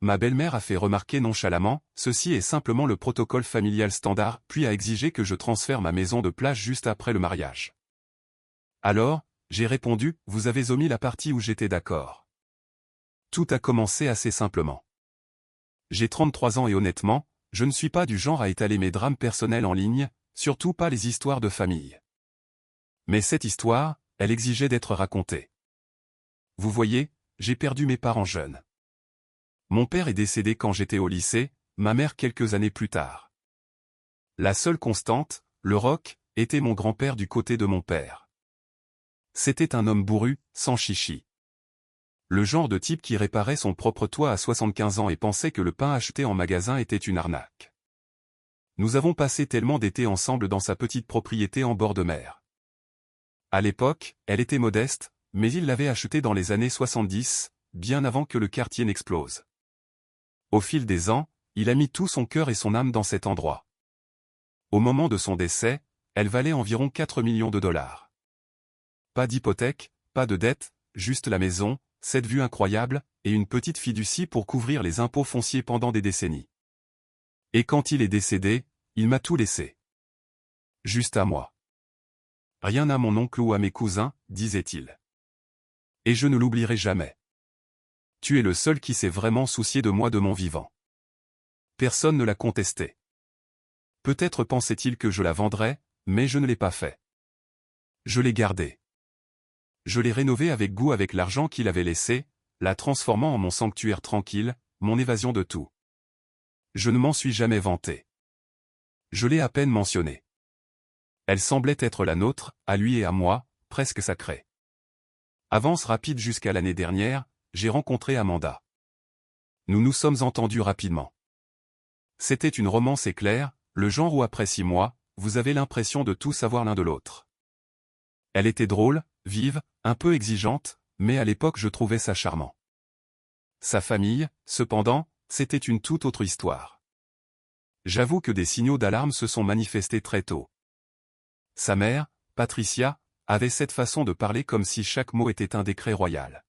ma belle-mère a fait remarquer nonchalamment, ceci est simplement le protocole familial standard, puis a exigé que je transfère ma maison de plage juste après le mariage. Alors, j'ai répondu, vous avez omis la partie où j'étais d'accord. Tout a commencé assez simplement. J'ai 33 ans et honnêtement, je ne suis pas du genre à étaler mes drames personnels en ligne, surtout pas les histoires de famille. Mais cette histoire, elle exigeait d'être racontée. Vous voyez, j'ai perdu mes parents jeunes. Mon père est décédé quand j'étais au lycée, ma mère quelques années plus tard. La seule constante, le roc, était mon grand-père du côté de mon père. C'était un homme bourru, sans chichi. Le genre de type qui réparait son propre toit à 75 ans et pensait que le pain acheté en magasin était une arnaque. Nous avons passé tellement d'étés ensemble dans sa petite propriété en bord de mer. À l'époque, elle était modeste, mais il l'avait achetée dans les années 70, bien avant que le quartier n'explose. Au fil des ans, il a mis tout son cœur et son âme dans cet endroit. Au moment de son décès, elle valait environ 4 millions de dollars. Pas d'hypothèque, pas de dette, juste la maison, cette vue incroyable, et une petite fiducie pour couvrir les impôts fonciers pendant des décennies. Et quand il est décédé, il m'a tout laissé. Juste à moi. Rien à mon oncle ou à mes cousins, disait-il. Et je ne l'oublierai jamais. Tu es le seul qui s'est vraiment soucié de moi de mon vivant. Personne ne l'a contesté. Peut-être pensait-il que je la vendrais, mais je ne l'ai pas fait. Je l'ai gardée. Je l'ai rénovée avec goût avec l'argent qu'il avait laissé, la transformant en mon sanctuaire tranquille, mon évasion de tout. Je ne m'en suis jamais vanté. Je l'ai à peine mentionnée. Elle semblait être la nôtre, à lui et à moi, presque sacrée. Avance rapide jusqu'à l'année dernière, j'ai rencontré Amanda. Nous nous sommes entendus rapidement. C'était une romance éclair, le genre où après 6 mois, vous avez l'impression de tout savoir l'un de l'autre. Elle était drôle, vive, un peu exigeante, mais à l'époque je trouvais ça charmant. Sa famille, cependant, c'était une toute autre histoire. J'avoue que des signaux d'alarme se sont manifestés très tôt. Sa mère, Patricia, avait cette façon de parler comme si chaque mot était un décret royal.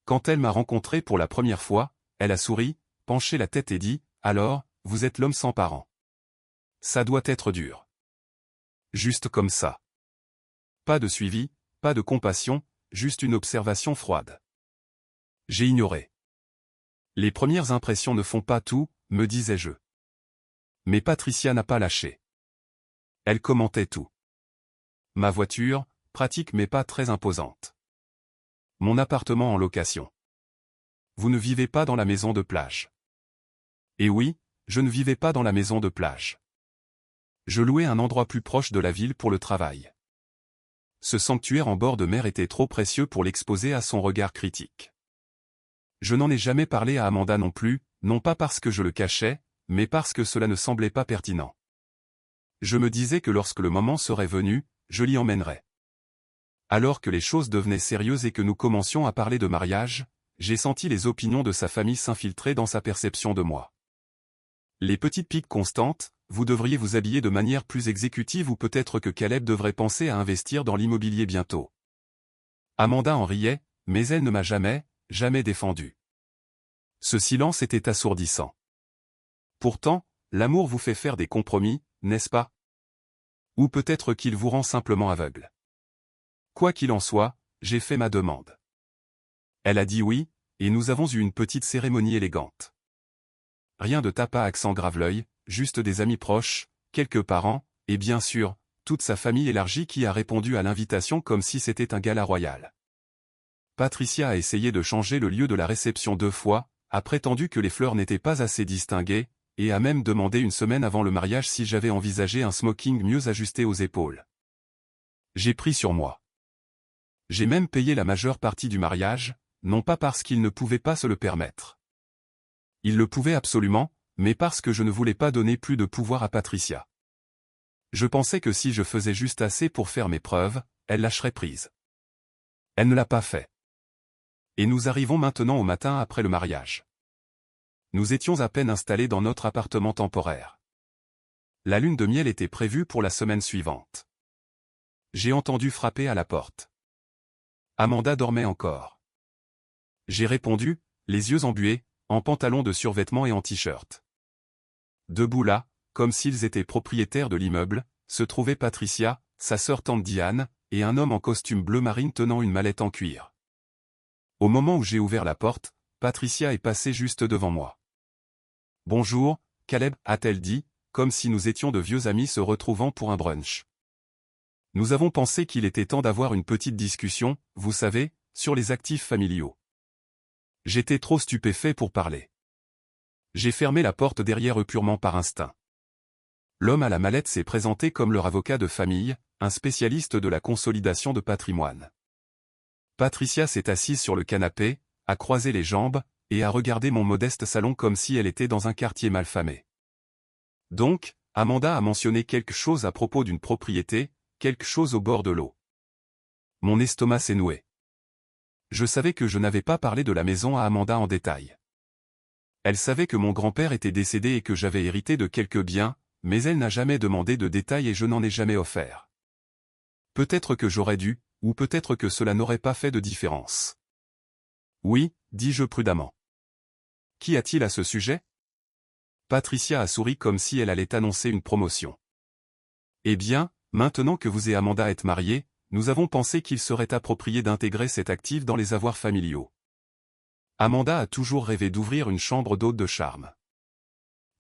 Quand elle m'a rencontré pour la première fois, elle a souri, penché la tête et dit, « Alors, vous êtes l'homme sans parents. Ça doit être dur. » Juste comme ça. Pas de suivi, pas de compassion, juste une observation froide. J'ai ignoré. Les premières impressions ne font pas tout, me disais-je. Mais Patricia n'a pas lâché. Elle commentait tout. Ma voiture, pratique mais pas très imposante. Mon appartement en location. Vous ne vivez pas dans la maison de plage. Et oui, je ne vivais pas dans la maison de plage. Je louais un endroit plus proche de la ville pour le travail. Ce sanctuaire en bord de mer était trop précieux pour l'exposer à son regard critique. Je n'en ai jamais parlé à Amanda non plus, non pas parce que je le cachais, mais parce que cela ne semblait pas pertinent. Je me disais que lorsque le moment serait venu, je l'y emmènerais. Alors que les choses devenaient sérieuses et que nous commencions à parler de mariage, j'ai senti les opinions de sa famille s'infiltrer dans sa perception de moi. Les petites piques constantes, vous devriez vous habiller de manière plus exécutive ou peut-être que Caleb devrait penser à investir dans l'immobilier bientôt. Amanda en riait, mais elle ne m'a jamais défendu. Ce silence était assourdissant. Pourtant, l'amour vous fait faire des compromis, n'est-ce pas? Ou peut-être qu'il vous rend simplement aveugle. Quoi qu'il en soit, j'ai fait ma demande. Elle a dit oui, et nous avons eu une petite cérémonie élégante. Rien de tapas à accent grave-l'œil, juste des amis proches, quelques parents, et bien sûr, toute sa famille élargie qui a répondu à l'invitation comme si c'était un gala royal. Patricia a essayé de changer le lieu de la réception 2 fois, a prétendu que les fleurs n'étaient pas assez distinguées, et a même demandé une semaine avant le mariage si j'avais envisagé un smoking mieux ajusté aux épaules. J'ai pris sur moi. J'ai même payé la majeure partie du mariage, non pas parce qu'il ne pouvait pas se le permettre. Il le pouvait absolument, mais parce que je ne voulais pas donner plus de pouvoir à Patricia. Je pensais que si je faisais juste assez pour faire mes preuves, elle lâcherait prise. Elle ne l'a pas fait. Et nous arrivons maintenant au matin après le mariage. Nous étions à peine installés dans notre appartement temporaire. La lune de miel était prévue pour la semaine suivante. J'ai entendu frapper à la porte. Amanda dormait encore. J'ai répondu, les yeux embués, en pantalon de survêtement et en t-shirt. Debout là, comme s'ils étaient propriétaires de l'immeuble, se trouvaient Patricia, sa sœur tante Diane, et un homme en costume bleu marine tenant une mallette en cuir. Au moment où j'ai ouvert la porte, Patricia est passée juste devant moi. « Bonjour, Caleb » a-t-elle dit, comme si nous étions de vieux amis se retrouvant pour un brunch. Nous avons pensé qu'il était temps d'avoir une petite discussion, vous savez, sur les actifs familiaux. J'étais trop stupéfait pour parler. J'ai fermé la porte derrière eux purement par instinct. L'homme à la mallette s'est présenté comme leur avocat de famille, un spécialiste de la consolidation de patrimoine. Patricia s'est assise sur le canapé, a croisé les jambes, et a regardé mon modeste salon comme si elle était dans un quartier malfamé. Donc, Amanda a mentionné quelque chose à propos d'une propriété, quelque chose au bord de l'eau. Mon estomac s'est noué. Je savais que je n'avais pas parlé de la maison à Amanda en détail. Elle savait que mon grand-père était décédé et que j'avais hérité de quelques biens, mais elle n'a jamais demandé de détails et je n'en ai jamais offert. Peut-être que j'aurais dû, ou peut-être que cela n'aurait pas fait de différence. Oui, dis-je prudemment. Qu'y a-t-il à ce sujet? Patricia a souri comme si elle allait annoncer une promotion. Eh bien, maintenant que vous et Amanda êtes mariés, nous avons pensé qu'il serait approprié d'intégrer cet actif dans les avoirs familiaux. Amanda a toujours rêvé d'ouvrir une chambre d'hôte de charme.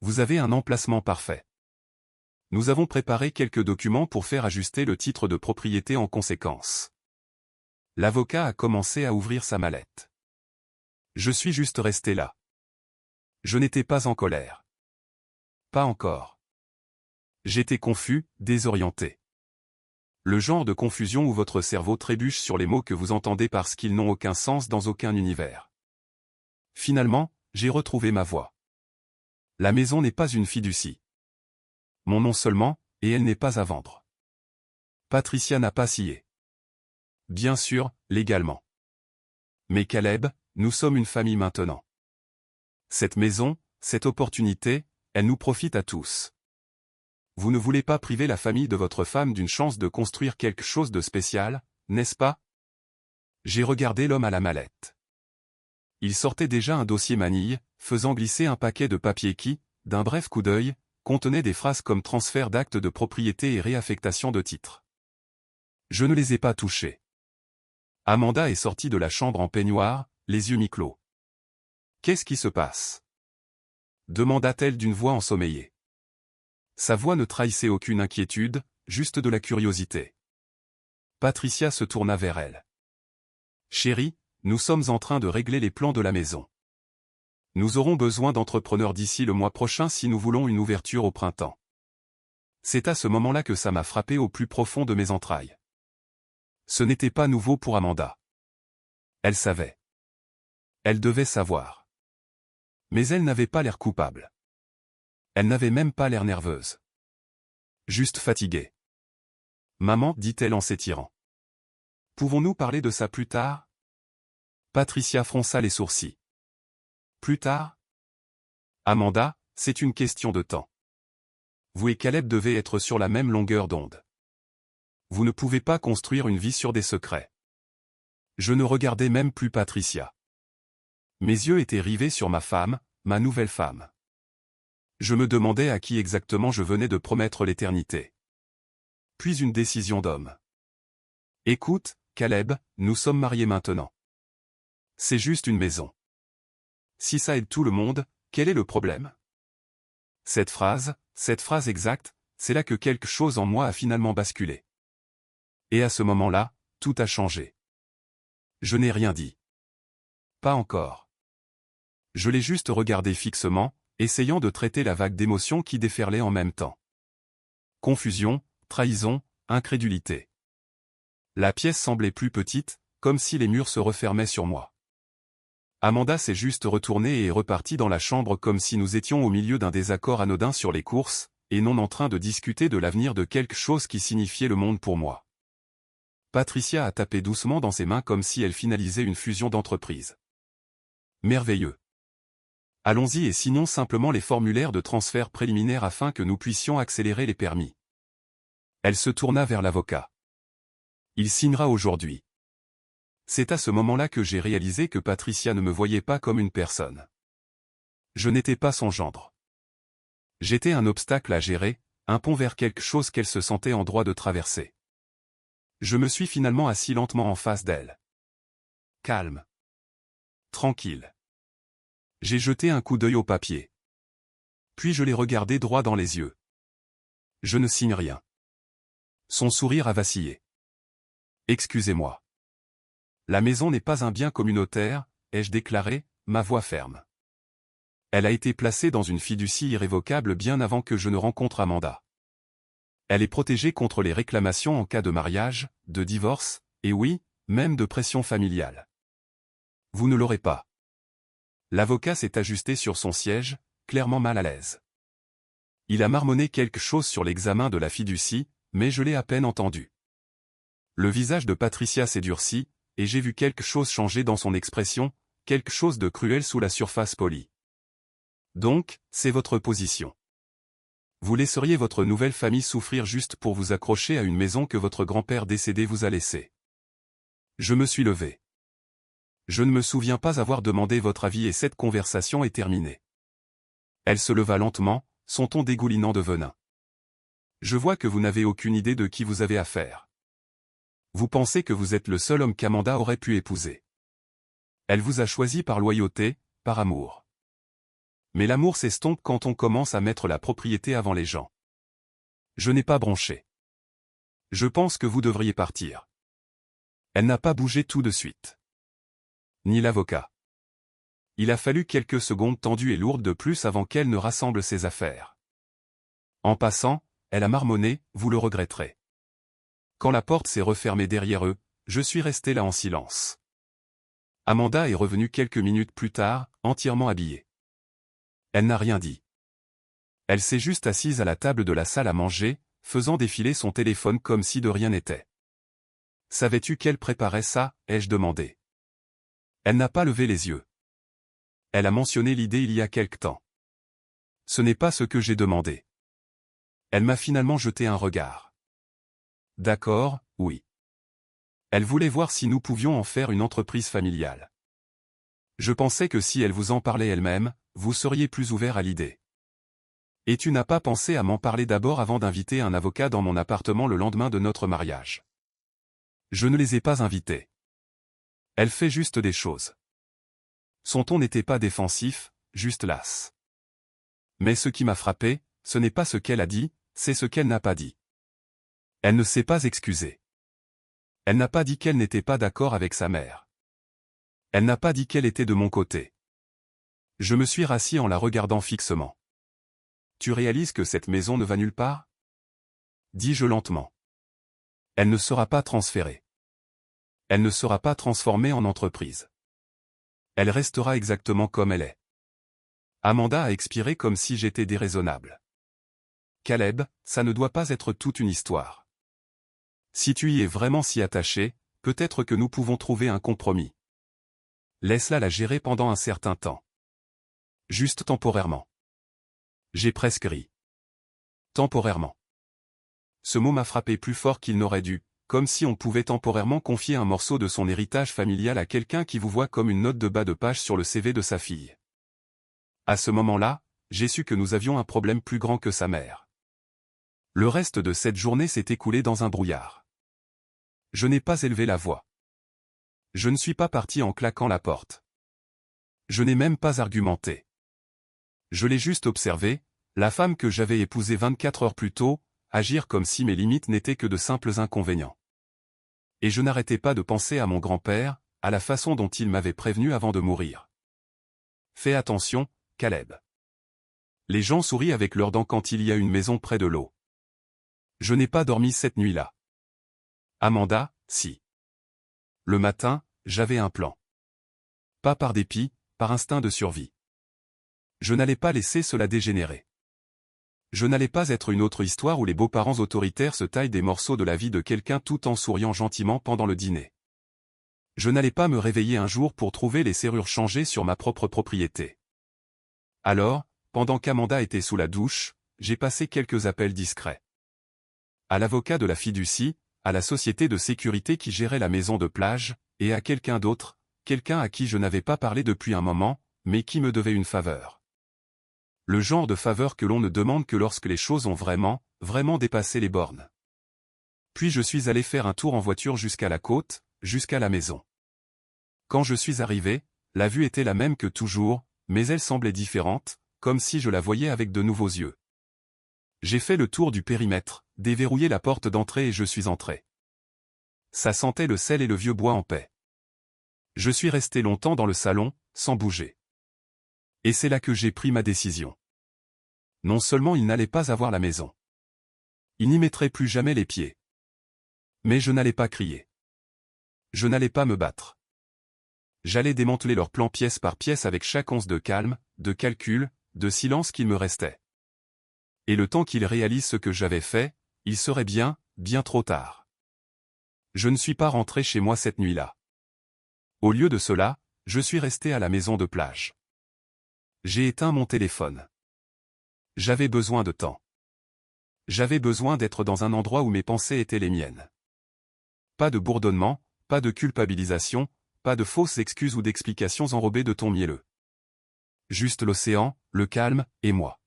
Vous avez un emplacement parfait. Nous avons préparé quelques documents pour faire ajuster le titre de propriété en conséquence. L'avocat a commencé à ouvrir sa mallette. Je suis juste resté là. Je n'étais pas en colère. Pas encore. J'étais confus, désorienté. Le genre de confusion où votre cerveau trébuche sur les mots que vous entendez parce qu'ils n'ont aucun sens dans aucun univers. Finalement, j'ai retrouvé ma voix. La maison n'est pas une fiducie. Mon nom seulement, et elle n'est pas à vendre. Patricia n'a pas scié. Bien sûr, légalement. Mais Caleb, nous sommes une famille maintenant. Cette maison, cette opportunité, elle nous profite à tous. Vous ne voulez pas priver la famille de votre femme d'une chance de construire quelque chose de spécial, n'est-ce pas? J'ai regardé l'homme à la mallette. Il sortait déjà un dossier manille, faisant glisser un paquet de papiers qui, d'un bref coup d'œil, contenait des phrases comme transfert d'actes de propriété et réaffectation de titres. Je ne les ai pas touchés. Amanda est sortie de la chambre en peignoir, les yeux mi-clos. « Qu'est-ce qui se passe ?» demanda-t-elle d'une voix ensommeillée. Sa voix ne trahissait aucune inquiétude, juste de la curiosité. Patricia se tourna vers elle. « Chérie, nous sommes en train de régler les plans de la maison. Nous aurons besoin d'entrepreneurs d'ici le mois prochain si nous voulons une ouverture au printemps. » C'est à ce moment-là que ça m'a frappé au plus profond de mes entrailles. Ce n'était pas nouveau pour Amanda. Elle savait. Elle devait savoir. Mais elle n'avait pas l'air coupable. Elle n'avait même pas l'air nerveuse. Juste fatiguée. « Maman, dit-elle en s'étirant. Pouvons-nous parler de ça plus tard? Patricia fronça les sourcils. Plus tard? Amanda, c'est une question de temps. Vous et Caleb devez être sur la même longueur d'onde. Vous ne pouvez pas construire une vie sur des secrets. Je ne regardais même plus Patricia. Mes yeux étaient rivés sur ma femme, ma nouvelle femme. Je me demandais à qui exactement je venais de promettre l'éternité. Puis une décision d'homme. Écoute, Caleb, nous sommes mariés maintenant. C'est juste une maison. Si ça aide tout le monde, quel est le problème? Cette phrase exacte, c'est là que quelque chose en moi a finalement basculé. Et à ce moment-là, tout a changé. Je n'ai rien dit. Pas encore. Je l'ai juste regardé fixement, essayant de traiter la vague d'émotions qui déferlaient en même temps. Confusion, trahison, incrédulité. La pièce semblait plus petite, comme si les murs se refermaient sur moi. Amanda s'est juste retournée et est repartie dans la chambre comme si nous étions au milieu d'un désaccord anodin sur les courses, et non en train de discuter de l'avenir de quelque chose qui signifiait le monde pour moi. Patricia a tapé doucement dans ses mains comme si elle finalisait une fusion d'entreprises. Merveilleux. Allons-y et signons simplement les formulaires de transfert préliminaire afin que nous puissions accélérer les permis. Elle se tourna vers l'avocat. Il signera aujourd'hui. C'est à ce moment-là que j'ai réalisé que Patricia ne me voyait pas comme une personne. Je n'étais pas son gendre. J'étais un obstacle à gérer, un pont vers quelque chose qu'elle se sentait en droit de traverser. Je me suis finalement assis lentement en face d'elle. Calme. Tranquille. J'ai jeté un coup d'œil au papier. Puis je l'ai regardé droit dans les yeux. Je ne signe rien. Son sourire a vacillé. Excusez-moi. La maison n'est pas un bien communautaire, ai-je déclaré, ma voix ferme. Elle a été placée dans une fiducie irrévocable bien avant que je ne rencontre Amanda. Elle est protégée contre les réclamations en cas de mariage, de divorce, et oui, même de pression familiale. Vous ne l'aurez pas. L'avocat s'est ajusté sur son siège, clairement mal à l'aise. Il a marmonné quelque chose sur l'examen de la fiducie, mais je l'ai à peine entendu. Le visage de Patricia s'est durci, et j'ai vu quelque chose changer dans son expression, quelque chose de cruel sous la surface polie. Donc, c'est votre position. Vous laisseriez votre nouvelle famille souffrir juste pour vous accrocher à une maison que votre grand-père décédé vous a laissée. Je me suis levé. Je ne me souviens pas avoir demandé votre avis et cette conversation est terminée. Elle se leva lentement, son ton dégoulinant de venin. Je vois que vous n'avez aucune idée de qui vous avez affaire. Vous pensez que vous êtes le seul homme qu'Amanda aurait pu épouser. Elle vous a choisi par loyauté, par amour. Mais l'amour s'estompe quand on commence à mettre la propriété avant les gens. Je n'ai pas bronché. Je pense que vous devriez partir. Elle n'a pas bougé tout de suite. Ni l'avocat. Il a fallu quelques secondes tendues et lourdes de plus avant qu'elle ne rassemble ses affaires. En passant, elle a marmonné, vous le regretterez. Quand la porte s'est refermée derrière eux, je suis resté là en silence. Amanda est revenue quelques minutes plus tard, entièrement habillée. Elle n'a rien dit. Elle s'est juste assise à la table de la salle à manger, faisant défiler son téléphone comme si de rien n'était. Savais-tu qu'elle préparait ça, ai-je demandé. Elle n'a pas levé les yeux. Elle a mentionné l'idée il y a quelque temps. Ce n'est pas ce que j'ai demandé. Elle m'a finalement jeté un regard. D'accord, oui. Elle voulait voir si nous pouvions en faire une entreprise familiale. Je pensais que si elle vous en parlait elle-même, vous seriez plus ouvert à l'idée. Et tu n'as pas pensé à m'en parler d'abord avant d'inviter un avocat dans mon appartement le lendemain de notre mariage. Je ne les ai pas invités. Elle fait juste des choses. Son ton n'était pas défensif, juste lasse. Mais ce qui m'a frappé, ce n'est pas ce qu'elle a dit, c'est ce qu'elle n'a pas dit. Elle ne s'est pas excusée. Elle n'a pas dit qu'elle n'était pas d'accord avec sa mère. Elle n'a pas dit qu'elle était de mon côté. Je me suis rassis en la regardant fixement. Tu réalises que cette maison ne va nulle part? Dis-je lentement. Elle ne sera pas transférée. Elle ne sera pas transformée en entreprise. Elle restera exactement comme elle est. Amanda a expiré comme si j'étais déraisonnable. Caleb, ça ne doit pas être toute une histoire. Si tu y es vraiment si attaché, peut-être que nous pouvons trouver un compromis. Laisse-la la gérer pendant un certain temps. Juste temporairement. J'ai presque ri. Temporairement. Ce mot m'a frappé plus fort qu'il n'aurait dû, comme si on pouvait temporairement confier un morceau de son héritage familial à quelqu'un qui vous voit comme une note de bas de page sur le CV de sa fille. À ce moment-là, j'ai su que nous avions un problème plus grand que sa mère. Le reste de cette journée s'est écoulé dans un brouillard. Je n'ai pas élevé la voix. Je ne suis pas parti en claquant la porte. Je n'ai même pas argumenté. Je l'ai juste observé, la femme que j'avais épousée 24 heures plus tôt, agir comme si mes limites n'étaient que de simples inconvénients. Et je n'arrêtais pas de penser à mon grand-père, à la façon dont il m'avait prévenu avant de mourir. Fais attention, Caleb. Les gens sourient avec leurs dents quand il y a une maison près de l'eau. Je n'ai pas dormi cette nuit-là. Amanda, si. Le matin, j'avais un plan. Pas par dépit, par instinct de survie. Je n'allais pas laisser cela dégénérer. Je n'allais pas être une autre histoire où les beaux-parents autoritaires se taillent des morceaux de la vie de quelqu'un tout en souriant gentiment pendant le dîner. Je n'allais pas me réveiller un jour pour trouver les serrures changées sur ma propre propriété. Alors, pendant qu'Amanda était sous la douche, j'ai passé quelques appels discrets. À l'avocat de la fiducie, à la société de sécurité qui gérait la maison de plage, et à quelqu'un d'autre, quelqu'un à qui je n'avais pas parlé depuis un moment, mais qui me devait une faveur. Le genre de faveur que l'on ne demande que lorsque les choses ont vraiment, vraiment dépassé les bornes. Puis je suis allé faire un tour en voiture jusqu'à la côte, jusqu'à la maison. Quand je suis arrivé, la vue était la même que toujours, mais elle semblait différente, comme si je la voyais avec de nouveaux yeux. J'ai fait le tour du périmètre, déverrouillé la porte d'entrée et je suis entré. Ça sentait le sel et le vieux bois en paix. Je suis resté longtemps dans le salon, sans bouger. Et c'est là que j'ai pris ma décision. Non seulement il n'allait pas avoir la maison. Il n'y mettrait plus jamais les pieds. Mais je n'allais pas crier. Je n'allais pas me battre. J'allais démanteler leur plan pièce par pièce avec chaque once de calme, de calcul, de silence qu'il me restait. Et le temps qu'ils réalisent ce que j'avais fait, il serait bien, bien trop tard. Je ne suis pas rentré chez moi cette nuit-là. Au lieu de cela, je suis resté à la maison de plage. J'ai éteint mon téléphone. J'avais besoin de temps. J'avais besoin d'être dans un endroit où mes pensées étaient les miennes. Pas de bourdonnement, pas de culpabilisation, pas de fausses excuses ou d'explications enrobées de ton mielleux. Juste l'océan, le calme, et moi.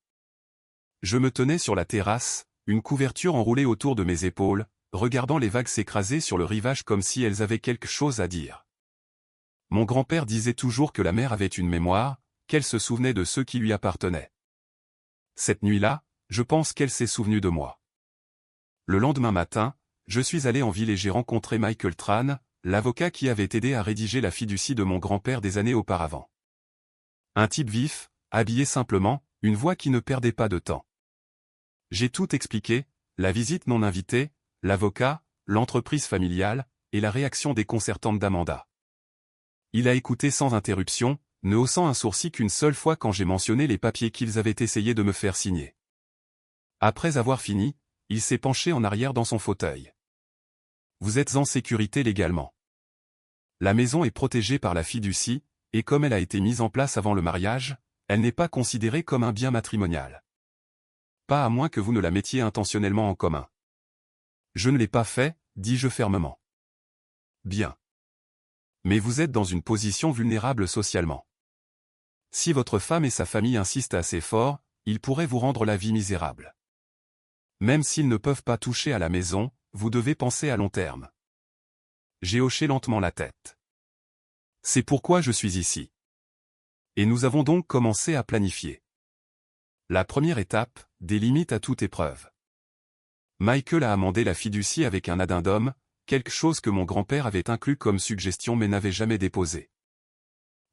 Je me tenais sur la terrasse, une couverture enroulée autour de mes épaules, regardant les vagues s'écraser sur le rivage comme si elles avaient quelque chose à dire. Mon grand-père disait toujours que la mer avait une mémoire, qu'elle se souvenait de ceux qui lui appartenaient. Cette nuit-là, je pense qu'elle s'est souvenue de moi. Le lendemain matin, je suis allé en ville et j'ai rencontré Michael Tran, l'avocat qui avait aidé à rédiger la fiducie de mon grand-père des années auparavant. Un type vif, habillé simplement, une voix qui ne perdait pas de temps. J'ai tout expliqué, la visite non invitée, l'avocat, l'entreprise familiale, et la réaction déconcertante d'Amanda. Il a écouté sans interruption, ne haussant un sourcil qu'une seule fois quand j'ai mentionné les papiers qu'ils avaient essayé de me faire signer. Après avoir fini, il s'est penché en arrière dans son fauteuil. Vous êtes en sécurité légalement. La maison est protégée par la fiducie, et comme elle a été mise en place avant le mariage, elle n'est pas considérée comme un bien matrimonial. Pas à moins que vous ne la mettiez intentionnellement en commun. Je ne l'ai pas fait, dis-je fermement. Bien. Mais vous êtes dans une position vulnérable socialement. Si votre femme et sa famille insistent assez fort, ils pourraient vous rendre la vie misérable. Même s'ils ne peuvent pas toucher à la maison, vous devez penser à long terme. J'ai hoché lentement la tête. C'est pourquoi je suis ici. Et nous avons donc commencé à planifier. La première étape, des limites à toute épreuve. Michael a amendé la fiducie avec un addendum, quelque chose que mon grand-père avait inclus comme suggestion mais n'avait jamais déposé.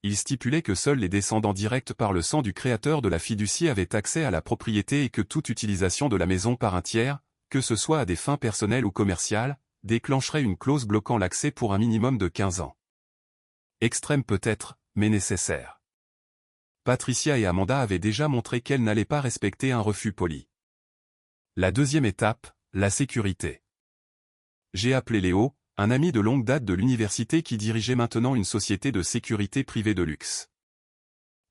Il stipulait que seuls les descendants directs par le sang du créateur de la fiducie avaient accès à la propriété et que toute utilisation de la maison par un tiers, que ce soit à des fins personnelles ou commerciales, déclencherait une clause bloquant l'accès pour un minimum de 15 ans. Extrême peut-être, mais nécessaire. Patricia et Amanda avaient déjà montré qu'elles n'allaient pas respecter un refus poli. La deuxième étape, la sécurité. J'ai appelé Léo, un ami de longue date de l'université qui dirigeait maintenant une société de sécurité privée de luxe.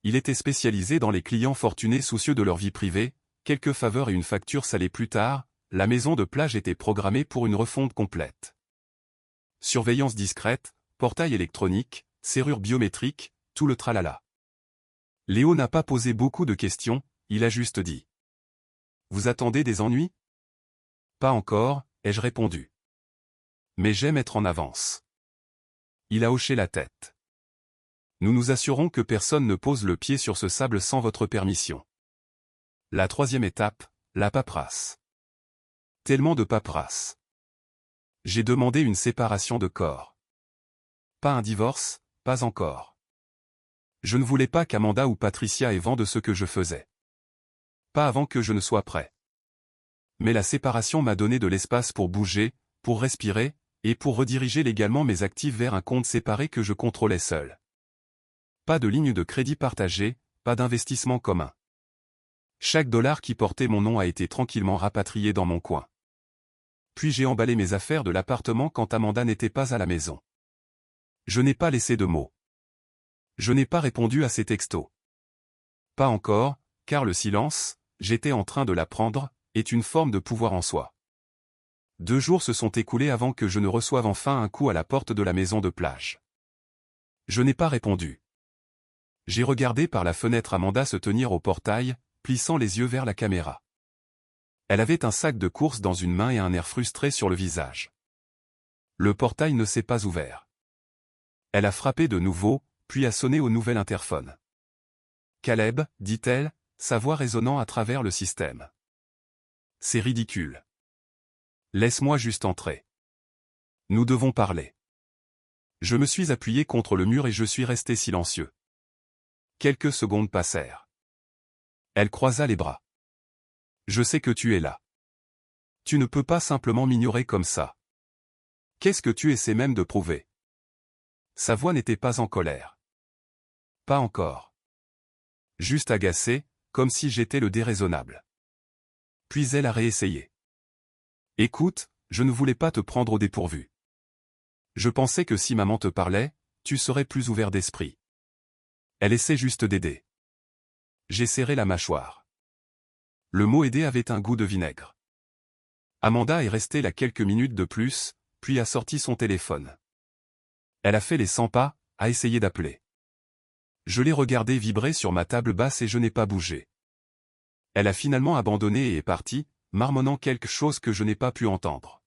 Il était spécialisé dans les clients fortunés soucieux de leur vie privée, quelques faveurs et une facture salée plus tard, la maison de plage était programmée pour une refonte complète. Surveillance discrète, portail électronique, serrure biométrique, tout le tralala. Léo n'a pas posé beaucoup de questions, il a juste dit. Vous attendez des ennuis? Pas encore, ai-je répondu. Mais j'aime être en avance. Il a hoché la tête. Nous nous assurons que personne ne pose le pied sur ce sable sans votre permission. La troisième étape, la paperasse. Tellement de paperasse. J'ai demandé une séparation de corps. Pas un divorce, pas encore. Je ne voulais pas qu'Amanda ou Patricia aient vent de ce que je faisais. Pas avant que je ne sois prêt. Mais la séparation m'a donné de l'espace pour bouger, pour respirer, et pour rediriger légalement mes actifs vers un compte séparé que je contrôlais seul. Pas de ligne de crédit partagée, pas d'investissement commun. Chaque dollar qui portait mon nom a été tranquillement rapatrié dans mon coin. Puis j'ai emballé mes affaires de l'appartement quand Amanda n'était pas à la maison. Je n'ai pas laissé de mots. Je n'ai pas répondu à ses textos. Pas encore, car le silence, j'étais en train de l'apprendre, est une forme de pouvoir en soi. 2 jours se sont écoulés avant que je ne reçoive enfin un coup à la porte de la maison de plage. Je n'ai pas répondu. J'ai regardé par la fenêtre Amanda se tenir au portail, plissant les yeux vers la caméra. Elle avait un sac de course dans une main et un air frustré sur le visage. Le portail ne s'est pas ouvert. Elle a frappé de nouveau, puis a sonné au nouvel interphone. « Caleb, dit-elle, sa voix résonnant à travers le système. C'est ridicule. Laisse-moi juste entrer. Nous devons parler. Je me suis appuyé contre le mur et je suis resté silencieux. Quelques secondes passèrent. Elle croisa les bras. Je sais que tu es là. Tu ne peux pas simplement m'ignorer comme ça. Qu'est-ce que tu essaies même de prouver? Sa voix n'était pas en colère. Pas encore. Juste agacée, comme si j'étais le déraisonnable. Puis elle a réessayé. Écoute, je ne voulais pas te prendre au dépourvu. Je pensais que si maman te parlait, tu serais plus ouvert d'esprit. Elle essaie juste d'aider. J'ai serré la mâchoire. Le mot aider avait un goût de vinaigre. Amanda est restée là quelques minutes de plus, puis a sorti son téléphone. Elle a fait les 100 pas, a essayé d'appeler. Je l'ai regardé vibrer sur ma table basse et je n'ai pas bougé. Elle a finalement abandonné et est partie, marmonnant quelque chose que je n'ai pas pu entendre.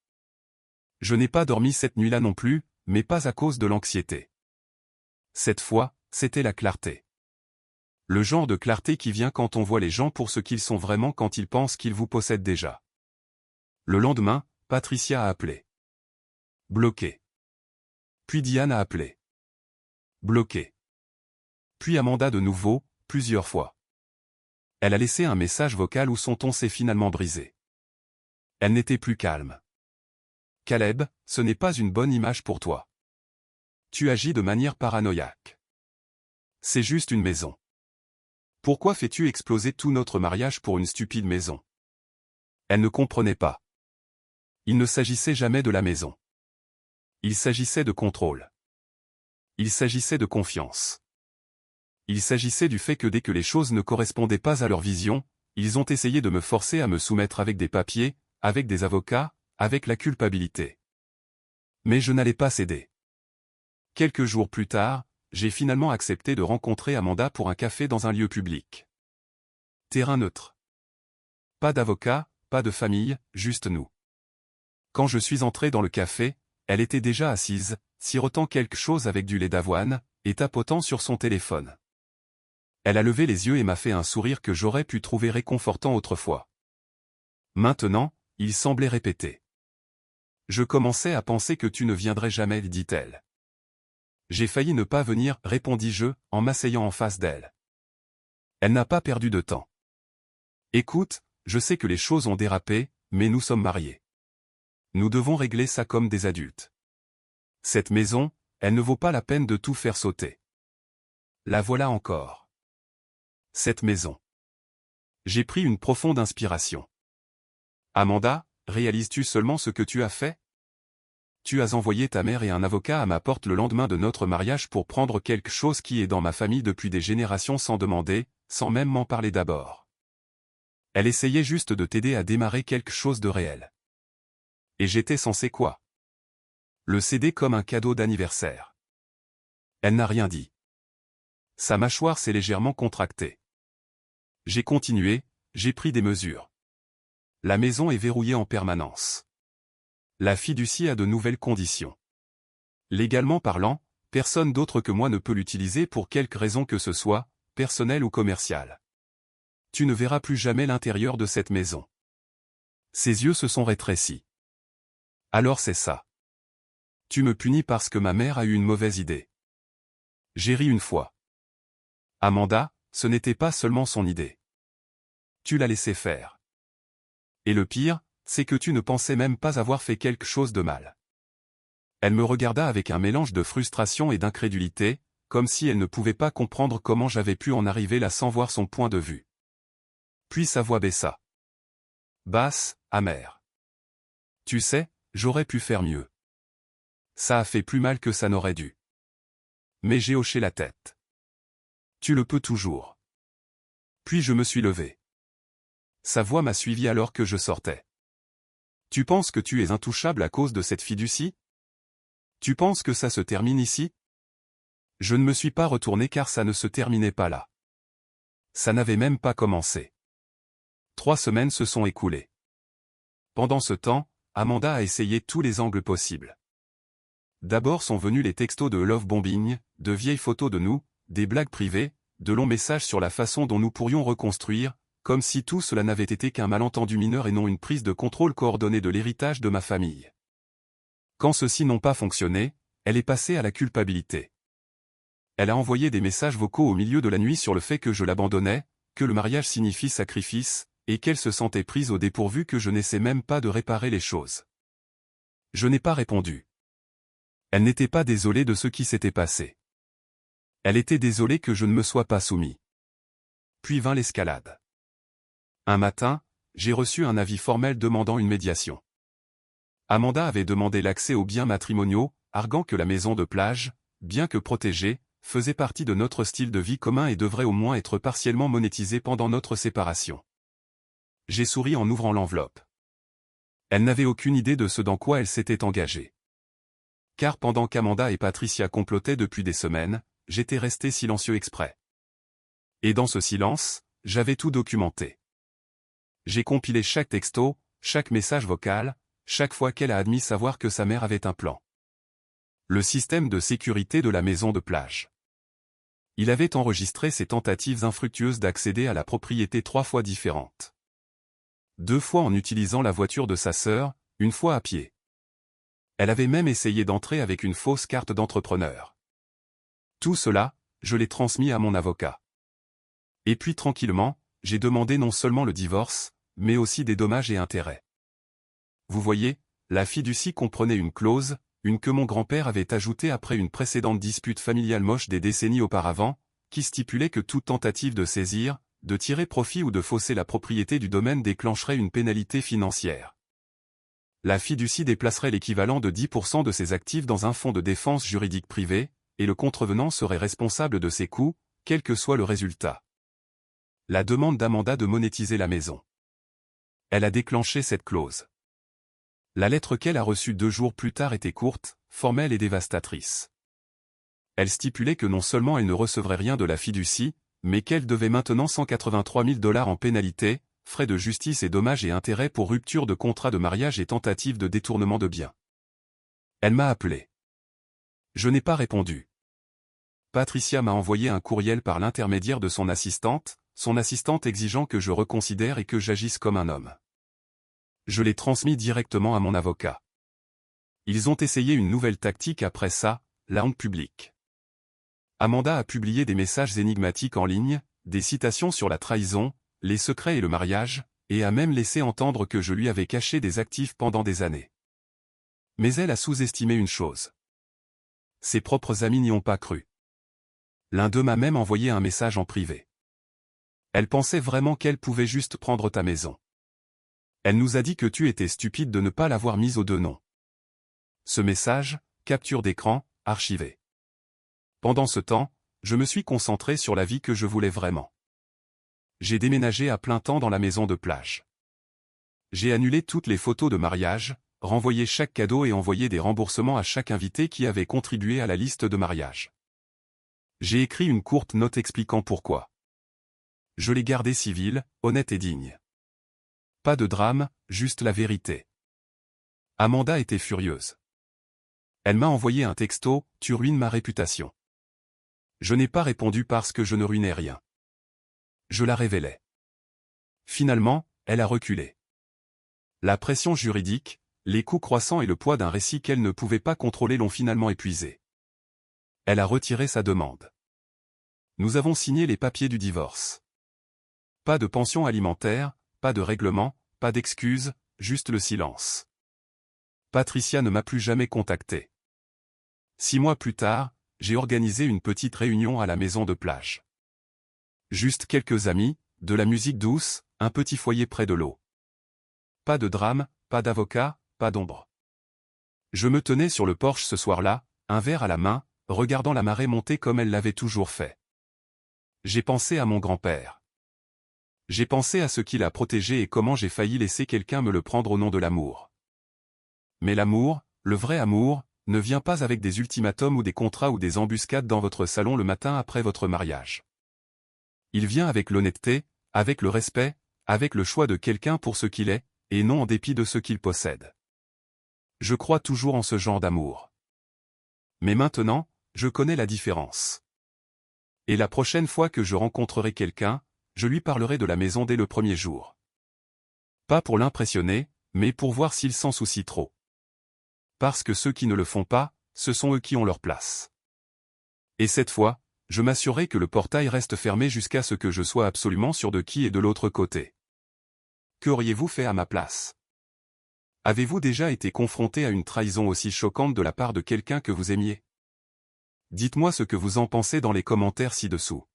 Je n'ai pas dormi cette nuit-là non plus, mais pas à cause de l'anxiété. Cette fois, c'était la clarté. Le genre de clarté qui vient quand on voit les gens pour ce qu'ils sont vraiment quand ils pensent qu'ils vous possèdent déjà. Le lendemain, Patricia a appelé. Bloqué. Puis Diane a appelé. Bloqué. Puis Amanda de nouveau, plusieurs fois. Elle a laissé un message vocal où son ton s'est finalement brisé. Elle n'était plus calme. Caleb, ce n'est pas une bonne image pour toi. Tu agis de manière paranoïaque. C'est juste une maison. Pourquoi fais-tu exploser tout notre mariage pour une stupide maison? Elle ne comprenait pas. Il ne s'agissait jamais de la maison. Il s'agissait de contrôle. Il s'agissait de confiance. Il s'agissait du fait que dès que les choses ne correspondaient pas à leur vision, ils ont essayé de me forcer à me soumettre avec des papiers, avec des avocats, avec la culpabilité. Mais je n'allais pas céder. Quelques jours plus tard, j'ai finalement accepté de rencontrer Amanda pour un café dans un lieu public. Terrain neutre. Pas d'avocat, pas de famille, juste nous. Quand je suis entré dans le café, elle était déjà assise, sirotant quelque chose avec du lait d'avoine, et tapotant sur son téléphone. Elle a levé les yeux et m'a fait un sourire que j'aurais pu trouver réconfortant autrefois. Maintenant, il semblait répéter. Je commençais à penser que tu ne viendrais jamais, dit-elle. J'ai failli ne pas venir, répondis-je, en m'asseyant en face d'elle. Elle n'a pas perdu de temps. Écoute, je sais que les choses ont dérapé, mais nous sommes mariés. Nous devons régler ça comme des adultes. Cette maison, elle ne vaut pas la peine de tout faire sauter. La voilà encore. Cette maison. J'ai pris une profonde inspiration. Amanda, réalises-tu seulement ce que tu as fait? Tu as envoyé ta mère et un avocat à ma porte le lendemain de notre mariage pour prendre quelque chose qui est dans ma famille depuis des générations sans demander, sans même m'en parler d'abord. Elle essayait juste de t'aider à démarrer quelque chose de réel. Et j'étais censé quoi? Le céder comme un cadeau d'anniversaire. Elle n'a rien dit. Sa mâchoire s'est légèrement contractée. J'ai continué, j'ai pris des mesures. La maison est verrouillée en permanence. La fiducie a de nouvelles conditions. Légalement parlant, personne d'autre que moi ne peut l'utiliser pour quelque raison que ce soit, personnelle ou commerciale. Tu ne verras plus jamais l'intérieur de cette maison. Ses yeux se sont rétrécis. Alors c'est ça. Tu me punis parce que ma mère a eu une mauvaise idée. J'ai ri une fois. Amanda, ce n'était pas seulement son idée. Tu l'as laissé faire. Et le pire, c'est que tu ne pensais même pas avoir fait quelque chose de mal. Elle me regarda avec un mélange de frustration et d'incrédulité, comme si elle ne pouvait pas comprendre comment j'avais pu en arriver là sans voir son point de vue. Puis sa voix baissa. Basse, amère. Tu sais, j'aurais pu faire mieux. Ça a fait plus mal que ça n'aurait dû. Mais j'ai hoché la tête. Tu le peux toujours. Puis je me suis levé. Sa voix m'a suivi alors que je sortais. Tu penses que tu es intouchable à cause de cette fiducie? Tu penses que ça se termine ici? Je ne me suis pas retourné car ça ne se terminait pas là. Ça n'avait même pas commencé. 3 semaines se sont écoulées. Pendant ce temps, Amanda a essayé tous les angles possibles. D'abord sont venus les textos de love bombing, de vieilles photos de nous, des blagues privées, de longs messages sur la façon dont nous pourrions reconstruire, comme si tout cela n'avait été qu'un malentendu mineur et non une prise de contrôle coordonnée de l'héritage de ma famille. Quand ceux-ci n'ont pas fonctionné, elle est passée à la culpabilité. Elle a envoyé des messages vocaux au milieu de la nuit sur le fait que je l'abandonnais, que le mariage signifie sacrifice, et qu'elle se sentait prise au dépourvu que je n'essaie même pas de réparer les choses. Je n'ai pas répondu. Elle n'était pas désolée de ce qui s'était passé. Elle était désolée que je ne me sois pas soumis. Puis vint l'escalade. Un matin, j'ai reçu un avis formel demandant une médiation. Amanda avait demandé l'accès aux biens matrimoniaux, arguant que la maison de plage, bien que protégée, faisait partie de notre style de vie commun et devrait au moins être partiellement monétisée pendant notre séparation. J'ai souri en ouvrant l'enveloppe. Elle n'avait aucune idée de ce dans quoi elle s'était engagée. Car pendant qu'Amanda et Patricia complotaient depuis des semaines, j'étais resté silencieux exprès. Et dans ce silence, j'avais tout documenté. J'ai compilé chaque texto, chaque message vocal, chaque fois qu'elle a admis savoir que sa mère avait un plan. Le système de sécurité de la maison de plage. Il avait enregistré ses tentatives infructueuses d'accéder à la propriété 3 fois différentes. 2 fois en utilisant la voiture de sa sœur, 1 fois à pied. Elle avait même essayé d'entrer avec une fausse carte d'entrepreneur. Tout cela, je l'ai transmis à mon avocat. Et puis tranquillement, j'ai demandé non seulement le divorce, mais aussi des dommages et intérêts. Vous voyez, la fiducie comprenait une clause, une que mon grand-père avait ajoutée après une précédente dispute familiale moche des décennies auparavant, qui stipulait que toute tentative de saisir, de tirer profit ou de fausser la propriété du domaine déclencherait une pénalité financière. La fiducie déplacerait l'équivalent de 10% de ses actifs dans un fonds de défense juridique privé, et le contrevenant serait responsable de ses coûts, quel que soit le résultat. La demande d'Amanda de monétiser la maison. Elle a déclenché cette clause. La lettre qu'elle a reçue 2 jours plus tard était courte, formelle et dévastatrice. Elle stipulait que non seulement elle ne recevrait rien de la fiducie, mais qu'elle devait maintenant 183 000 $ en pénalité, frais de justice et dommages et intérêts pour rupture de contrat de mariage et tentative de détournement de biens. Elle m'a appelé. Je n'ai pas répondu. Patricia m'a envoyé un courriel par l'intermédiaire de son assistante exigeant que je reconsidère et que j'agisse comme un homme. Je l'ai transmis directement à mon avocat. Ils ont essayé une nouvelle tactique après ça, la honte publique. Amanda a publié des messages énigmatiques en ligne, des citations sur la trahison, les secrets et le mariage, et a même laissé entendre que je lui avais caché des actifs pendant des années. Mais elle a sous-estimé une chose. Ses propres amis n'y ont pas cru. L'un d'eux m'a même envoyé un message en privé. Elle pensait vraiment qu'elle pouvait juste prendre ta maison. Elle nous a dit que tu étais stupide de ne pas l'avoir mise aux 2 noms. Ce message, capture d'écran, archivé. Pendant ce temps, je me suis concentré sur la vie que je voulais vraiment. J'ai déménagé à plein temps dans la maison de plage. J'ai annulé toutes les photos de mariage, renvoyé chaque cadeau et envoyé des remboursements à chaque invité qui avait contribué à la liste de mariage. J'ai écrit une courte note expliquant pourquoi. Je l'ai gardée civile, honnête et digne. Pas de drame, juste la vérité. Amanda était furieuse. Elle m'a envoyé un texto, « Tu ruines ma réputation ». Je n'ai pas répondu parce que je ne ruinais rien. Je la révélais. Finalement, elle a reculé. La pression juridique, les coûts croissants et le poids d'un récit qu'elle ne pouvait pas contrôler l'ont finalement épuisée. Elle a retiré sa demande. Nous avons signé les papiers du divorce. Pas de pension alimentaire, pas de règlement, pas d'excuses, juste le silence. Patricia ne m'a plus jamais contacté. 6 mois plus tard, j'ai organisé une petite réunion à la maison de plage. Juste quelques amis, de la musique douce, un petit foyer près de l'eau. Pas de drame, pas d'avocat, pas d'ombre. Je me tenais sur le porche ce soir-là, un verre à la main, regardant la marée monter comme elle l'avait toujours fait. J'ai pensé à mon grand-père. J'ai pensé à ce qu'il a protégé et comment j'ai failli laisser quelqu'un me le prendre au nom de l'amour. Mais l'amour, le vrai amour, ne vient pas avec des ultimatums ou des contrats ou des embuscades dans votre salon le matin après votre mariage. Il vient avec l'honnêteté, avec le respect, avec le choix de quelqu'un pour ce qu'il est, et non en dépit de ce qu'il possède. Je crois toujours en ce genre d'amour. Mais maintenant, je connais la différence. Et la prochaine fois que je rencontrerai quelqu'un, je lui parlerai de la maison dès le premier jour. Pas pour l'impressionner, mais pour voir s'il s'en soucie trop. Parce que ceux qui ne le font pas, ce sont eux qui ont leur place. Et cette fois, je m'assurerai que le portail reste fermé jusqu'à ce que je sois absolument sûr de qui est de l'autre côté. Qu'auriez-vous fait à ma place? Avez-vous déjà été confronté à une trahison aussi choquante de la part de quelqu'un que vous aimiez? Dites-moi ce que vous en pensez dans les commentaires ci-dessous.